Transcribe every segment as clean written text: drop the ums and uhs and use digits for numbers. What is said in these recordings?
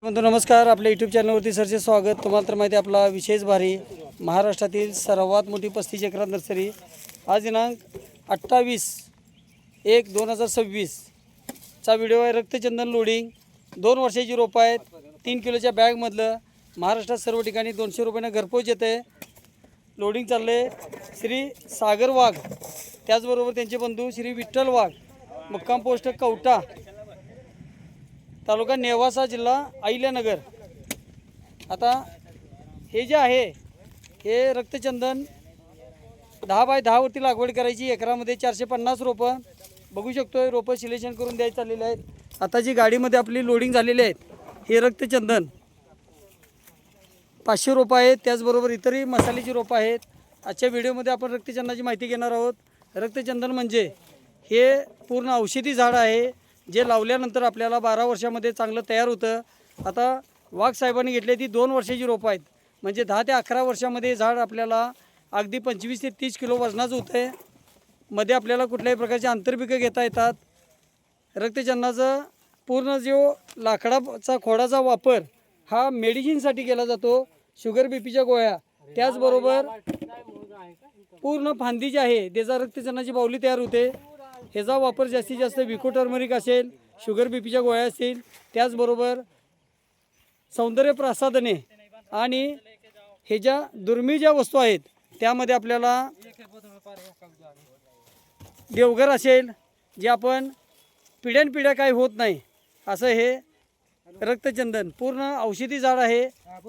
नमस्कार. आपल्या यूट्यूब चॅनलवरती सरचे स्वागत. तुम्हाला तर माहिती आहे आपला विशेष भारी महाराष्ट्रातील सर्वात मोठी 35 एकरात नर्सरी. आज दिनांक 28/1/2026 चा व्हिडिओ आहे. रक्तचंदन लोडिंग 2 वर्षाची रोपं आहेत. 3 किलोच्या बॅगमधलं महाराष्ट्रात सर्व ठिकाणी 200 रुपयानं घरपोच येते. लोडिंग चालले श्री सागर वाघ, त्याचबरोबर त्यांचे बंधू श्री विठ्ठल वाघ, मुक्काम पोस्ट कवटा, तालुका नेवासा, जिल्हा अहिल्यानगर. आता हे जे आहे हे रक्तचंदन 10 बाय 10 वरती लागवड करायची. एकरामध्ये 450 रोपं बघू शकतोय. रोपं सिलेक्शन करून द्यायचे चाललेले आहेत. आता जी गाडीमध्ये आपली लोडिंग झालेली आहेत हे रक्तचंदन 500 रोपं आहेत. त्याचबरोबर इतरही मसाल्याची रोपं आहेत. आजच्या व्हिडिओमध्ये आपण रक्तचंदनाची माहिती घेणार आहोत. रक्तचंदन म्हणजे हे पूर्ण औषधी झाड आहे जे लावल्यानंतर आपल्याला 12 वर्षामध्ये चांगलं तयार होतं. आता वाघ साहेबांनी घेतले ती 2 वर्षाची रोपं आहेत. म्हणजे 10 ते 11 वर्षामध्ये झाड आपल्याला अगदी 25 ते 30 किलो वजनाचं होतं आहे. मध्ये आपल्याला कुठल्याही प्रकारची आंतरपिकं घेता येतात. रक्तचंदनाचं पूर्ण जो लाकडाचा खोडाचा वापर हा मेडिसिनसाठी केला जातो. शुगर बीपीच्या गोळ्या, त्याचबरोबर पूर्ण फांदी जी आहे त्याचा रक्तचंदनाची बाहुली तयार होते. ह्याचा वापर जास्तीत जास्त विको टर्मरिक असेल, शुगर बीपीच्या गोळ्या असतील, त्याचबरोबर सौंदर्य प्रसाधने आणि हे ज्या दुर्मिळ ज्या वस्तू आहेत त्यामध्ये आपल्याला देवघर असेल, जे आपण पिढ्यानपिढ्या काही होत नाही असं हे रक्तचंदन पूर्ण औषधी झाड आहे.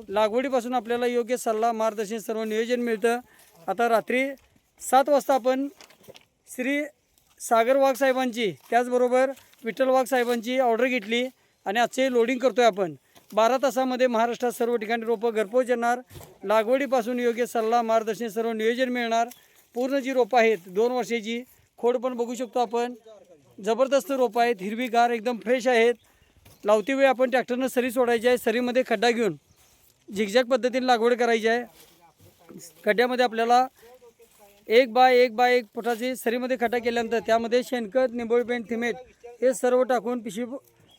लागवडीपासून आपल्याला योग्य सल्ला, मार्गदर्शन, सर्व नियोजन मिळतं. आता रात्री 7 वाजता आपण श्री सागर वाघ साहेबांची, त्याचबरोबर विठ्ठल वाघ साहेबांची ऑर्डर घेतली आणि आजचे लोडिंग करतोय आपण. 12 तासामध्ये महाराष्ट्रात सर्व ठिकाणी रोपं घरपोच येणार. लागवडीपासून योग्य सल्ला, मार्गदर्शन, सर्व नियोजन मिळणार. पूर्ण जी रोपं आहेत 2 वर्षाची, खोड पण बघू शकतो आपण. जबरदस्त रोपं आहेत, हिरवीगार, एकदम फ्रेश आहेत. लावती वेळी आपण ट्रॅक्टरनं सरी सोडायची आहे. सरीमध्ये खड्डा घेऊन झिगझॅग पद्धतीने लागवड करायची आहे. खड्ड्यामध्ये आपल्याला 1 बाय 1 फुटाची सरीमध्ये खड्डा केल्यानंतर त्यामध्ये शेणखत, निंबोळी पेंट, थिमेट हे सर्व टाकून पिशवी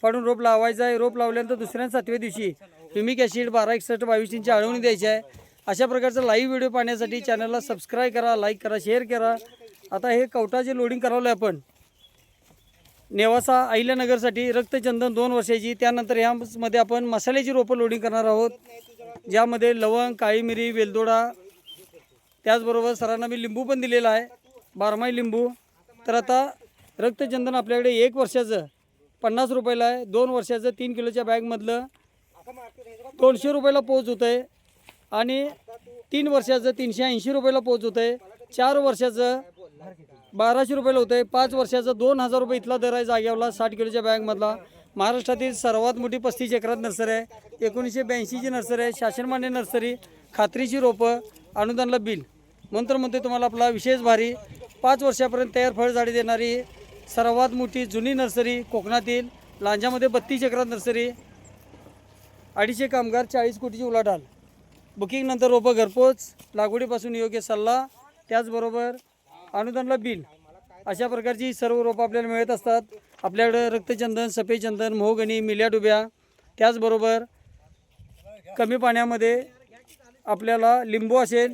पाडून रोप लावायचं आहे. रोप लावल्यानंतर दुसऱ्या 7व्या दिवशी ह्युमिक ॲसिड 1261-22 इंची आळवणी द्यायची आहे. अशा प्रकारचा लाईव्ह व्हिडिओ पाहण्यासाठी चॅनलला सबस्क्राईब करा, लाईक करा, शेअर करा. आता हे कवटाचे लोडिंग करावलं आहे आपण नेवासा अहिल्यानगरसाठी. रक्तचंदन 2 वर्षाची. त्यानंतर ह्यामध्ये आपण मसाल्याची रोपं लोडिंग करणार आहोत, ज्यामध्ये लवंग, काळी मिरी, वेलदोडा, त्याचबरोबर सरांना मी लिंबू पण दिलेला आहे, 12माही लिंबू. तर आता रक्तचंदन आपल्याकडे 1 वर्षाचं 50 रुपयाला आहे. 2 वर्षाचं 3 किलोच्या बॅगमधलं 200 रुपयाला पोच होतं आहे. आणि 3 वर्षाचं 380 रुपयाला पोच होतं आहे. 4 वर्षाचं 1200 रुपयाला होतं आहे. 5 वर्षाचं 2000 रुपये इथला दर आहे जाग्यावरला 60 किलोच्या बॅगमधला. महाराष्ट्रातील सर्वात मोठी 35 एकरात नर्सरी आहे. 1982ची नर्सरी आहे. शासनमान्य नर्सरी, खात्रीची रोपं, अनुदानला बिल. मंत्र म्हणते तुम्हाला आपला विशेष भारी 5 वर्षापर्यंत तयार फळझाडे देणारी सर्वात मोठी जुनी नर्सरी कोकणातील. लांजामध्ये 32 एकरात नर्सरी, 250 कामगार, 40 कोटीची उलाढाल. बुकिंग नंतर रोपं घरपोच, लागवडीपासून योग्य सल्ला, त्याचबरोबर अनुदानला बिल. अशा प्रकारची सर्व रोपं आपल्याला मिळत असतात. आपल्याकडं रक्तचंदन, सफेद चंदन, मोहगणी, मिल्या डुब्या, त्याचबरोबर कमी पाण्यामध्ये आपल्याला लिंबू असेल,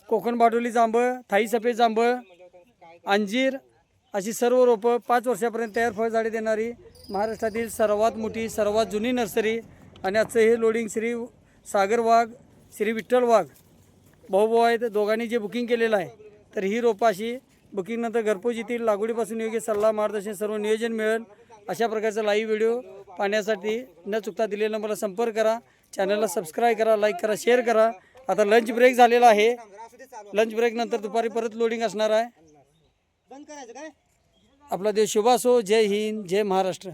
कोकण बाटोली जांभळ, थाई सफेद जांभळ, अंजीर, अशी सर्व रोपं 5 वर्षापर्यंत तयार फळझाडे देणारी महाराष्ट्रातील सर्वात मोठी, सर्वात जुनी नर्सरी. आणि आजचं हे लोडिंग श्री सागर वाघ, श्री विठ्ठल वाघ भाऊभाऊ आहेत. दोघांनी जे बुकिंग केलेलं आहे, तर ही रोपं अशी बुकिंगनंतर घरपोच येतील. लागवडीपासून योग्य सल्ला, मार्गदर्शन, सर्व नियोजन मिळेल. अशा प्रकारचा लाईव्ह व्हिडिओ पाहण्यासाठी न चुकता दिलेला नंबरला संपर्क करा. चॅनलला सबस्क्राईब करा, लाईक करा, शेअर करा. आता लंच ब्रेक झालेला आहे. लंच ब्रेक नंतर दुपारी परत लोडिंग असणार आहे. आपला देश शुभ असो. जय हिंद, जय महाराष्ट्र.